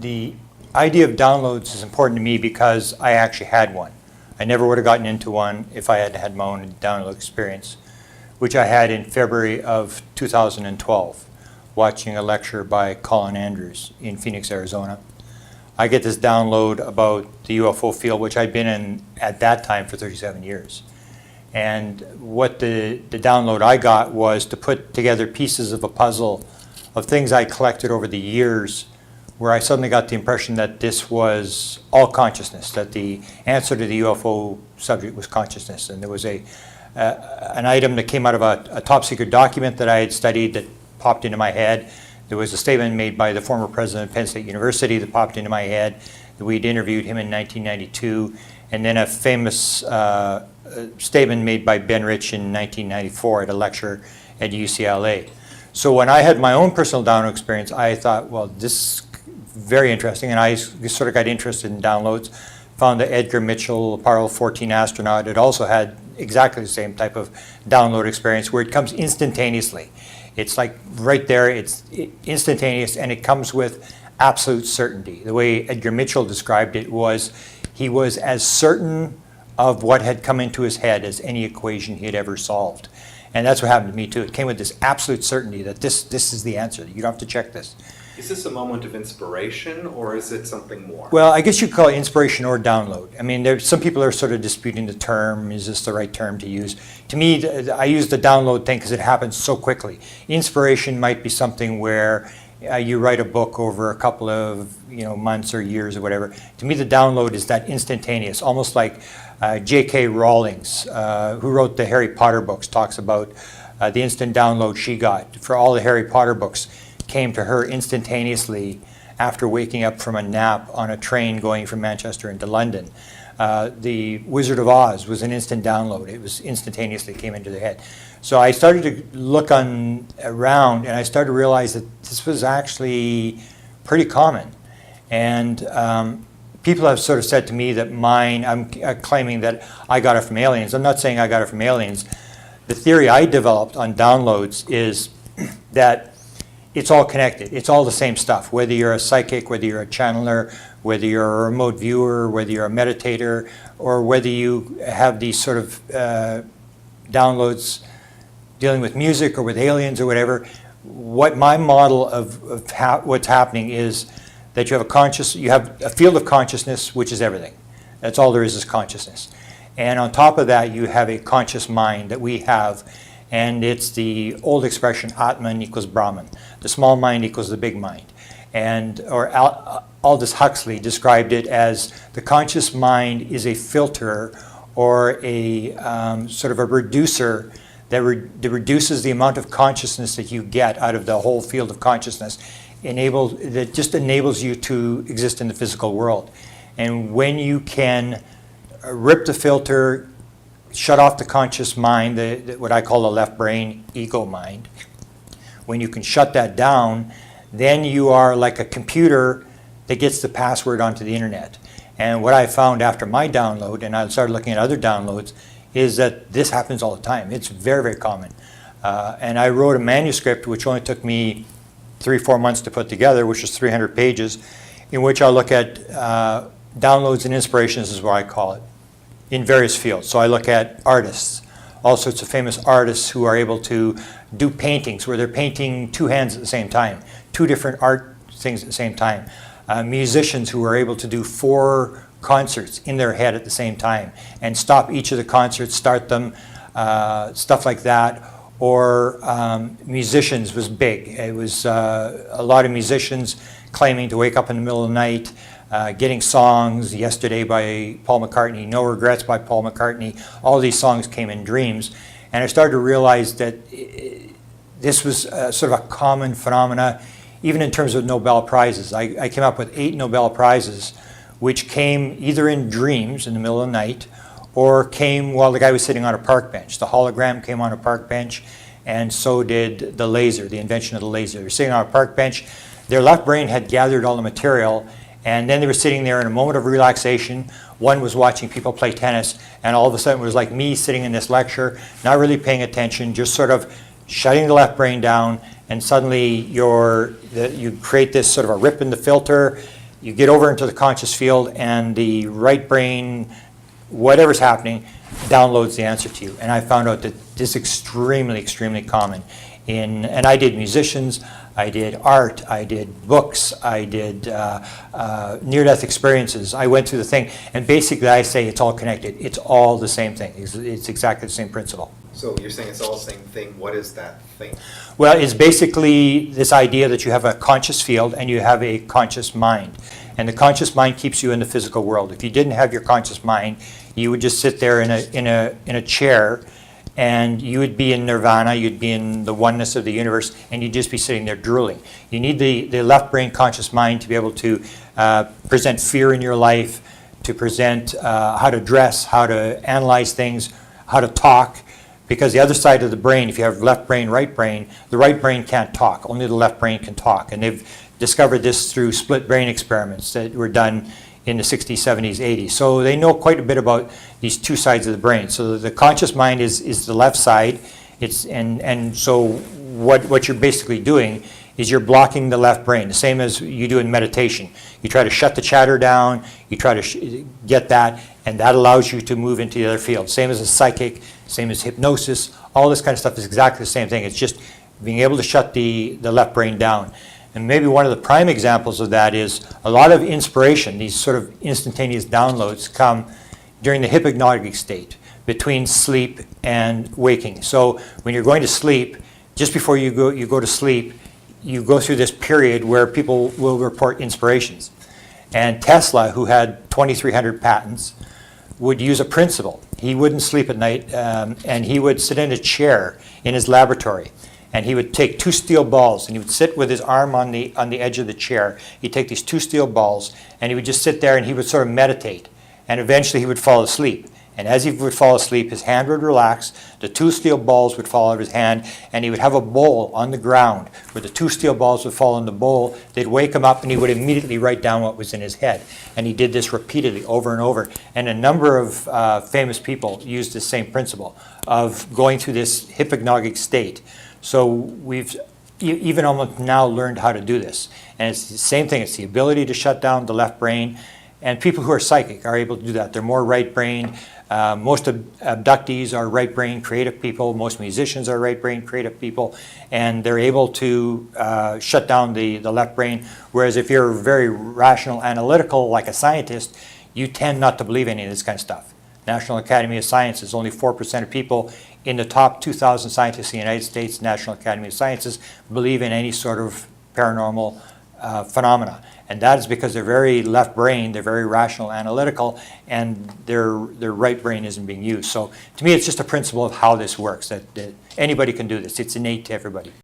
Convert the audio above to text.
the idea of downloads is important to me because I actually had one. I never would have gotten into one if I had had my own download experience, which I had in February of 2012, watching a lecture by Colin Andrews in Phoenix, Arizona. I get this download about the UFO field, which I'd been in at that time for 37 years. And what the download I got was to put together pieces of a puzzle of things I collected over the years, where I suddenly got the impression that this was all consciousness, that the answer to the UFO subject was consciousness. And there was an item that came out of a top secret document that I had studied that popped into my head. There was a statement made by the former president of Penn State University that popped into my head. We'd interviewed him in 1992. And then a famous statement made by Ben Rich in 1994 at a lecture at UCLA. So when I had my own personal download experience, I thought, well, this is very interesting, and I sort of got interested in downloads. Found that Edgar Mitchell, Apollo 14 astronaut, had also had exactly the same type of download experience where it comes instantaneously. It's like right there, it's instantaneous, and it comes with absolute certainty. The way Edgar Mitchell described it was, he was as certain of what had come into his head as any equation he had ever solved. And that's what happened to me too. It came with this absolute certainty that this is the answer. You don't have to check this. Is this a moment of inspiration, or is it something more? Well, I guess you could call it inspiration or download. I mean, some people are sort of disputing the term. Is this the right term to use? To me, I use the download thing because it happens so quickly. Inspiration might be something where you write a book over a couple of months or years or whatever. To me, the download is that instantaneous, almost like J.K. Rowling's, who wrote the Harry Potter books, talks about the instant download she got for all the Harry Potter books. Came to her instantaneously after waking up from a nap on a train going from Manchester into London. The Wizard of Oz was an instant download. It was instantaneously came into their head. So I started to look around, and I started to realize that this was actually pretty common. And people have sort of said to me that I'm claiming that I got it from aliens. I'm not saying I got it from aliens. The theory I developed on downloads is that it's all connected. It's all the same stuff, whether you're a psychic, whether you're a channeler, whether you're a remote viewer, whether you're a meditator, or whether you have these sort of downloads dealing with music or with aliens or whatever. What my model of what's happening is that you have a field of consciousness, which is everything. That's all there is consciousness. And on top of that, you have a conscious mind that we have. And it's the old expression, Atman equals Brahman. The small mind equals the big mind. Aldous Huxley described it as the conscious mind is a filter or a sort of a reducer that reduces the amount of consciousness that you get out of the whole field of consciousness, that just enables you to exist in the physical world. And when you can rip the filter, shut off the conscious mind, what I call the left brain, ego mind. When you can shut that down, then you are like a computer that gets the password onto the internet. And what I found after my download, and I started looking at other downloads, is that this happens all the time. It's very, very common. And I wrote a manuscript which only took me 3-4 months to put together, which is 300 pages, in which I look at downloads and inspirations is what I call it, in various fields. So I look at artists, all sorts of famous artists who are able to do paintings where they're painting two hands at the same time, two different art things at the same time. Musicians who are able to do 4 concerts in their head at the same time and stop each of the concerts, start them, stuff like that. Or musicians was big. It was a lot of musicians claiming to wake up in the middle of the night, getting songs, Yesterday by Paul McCartney, No Regrets by Paul McCartney. All these songs came in dreams. And I started to realize that this was sort of a common phenomena, even in terms of Nobel Prizes. I came up with 8 Nobel Prizes, which came either in dreams in the middle of the night, or came while the guy was sitting on a park bench. The hologram came on a park bench, and so did the laser, the invention of the laser. They were sitting on a park bench. Their left brain had gathered all the material, and then they were sitting there in a moment of relaxation. One was watching people play tennis, and all of a sudden it was like me sitting in this lecture, not really paying attention, just sort of shutting the left brain down, and suddenly you create this sort of a rip in the filter, you get over into the conscious field and the right brain, whatever's happening, downloads the answer to you. And I found out that this is extremely, extremely common. And I did musicians, I did art, I did books, I did near-death experiences. I went through the thing, and basically I say it's all connected. It's all the same thing. It's exactly the same principle. So you're saying it's all the same thing. What is that thing? Well, it's basically this idea that you have a conscious field and you have a conscious mind. And the conscious mind keeps you in the physical world. If you didn't have your conscious mind, you would just sit there in a chair, and you would be in nirvana, you'd be in the oneness of the universe, and you'd just be sitting there drooling. You need the left brain conscious mind to be able to present fear in your life, to present how to dress, how to analyze things, how to talk. Because the other side of the brain, if you have left brain, right brain, the right brain can't talk. Only the left brain can talk. And they've discovered this through split brain experiments that were done in the 60s, 70s, 80s. So they know quite a bit about these two sides of the brain. So the conscious mind is the left side. And so what you're basically doing is you're blocking the left brain, the same as you do in meditation. You try to shut the chatter down, you try to get that, and that allows you to move into the other field. Same as a psychic, same as hypnosis, all this kind of stuff is exactly the same thing. It's just being able to shut the left brain down. And maybe one of the prime examples of that is a lot of inspiration, these sort of instantaneous downloads come during the hypnagogic state, between sleep and waking. So when you're going to sleep, just before you go to sleep, you go through this period where people will report inspirations. And Tesla, who had 2,300 patents, would use a principle. He wouldn't sleep at night, and he would sit in a chair in his laboratory. And he would take two steel balls, and he would sit with his arm on the edge of the chair. He'd take these two steel balls, and he would just sit there, and he would sort of meditate. And eventually he would fall asleep. And as he would fall asleep, his hand would relax, the two steel balls would fall out of his hand, and he would have a bowl on the ground where the two steel balls would fall in the bowl. They'd wake him up, and he would immediately write down what was in his head. And he did this repeatedly, over and over. And a number of famous people used the same principle of going through this hypnagogic state. So we've even almost now learned how to do this. And it's the same thing. It's the ability to shut down the left brain. And people who are psychic are able to do that. They're more right-brained. Most abductees are right-brained creative people. Most musicians are right-brained creative people. And they're able to shut down the left brain. Whereas if you're very rational, analytical, like a scientist, you tend not to believe any of this kind of stuff. National Academy of Sciences, only 4% of people in the top 2,000 scientists in the United States, National Academy of Sciences, believe in any sort of paranormal phenomena. And that is because they're very left-brained, they're very rational, analytical, and their right brain isn't being used. So to me, it's just a principle of how this works, that anybody can do this. It's innate to everybody.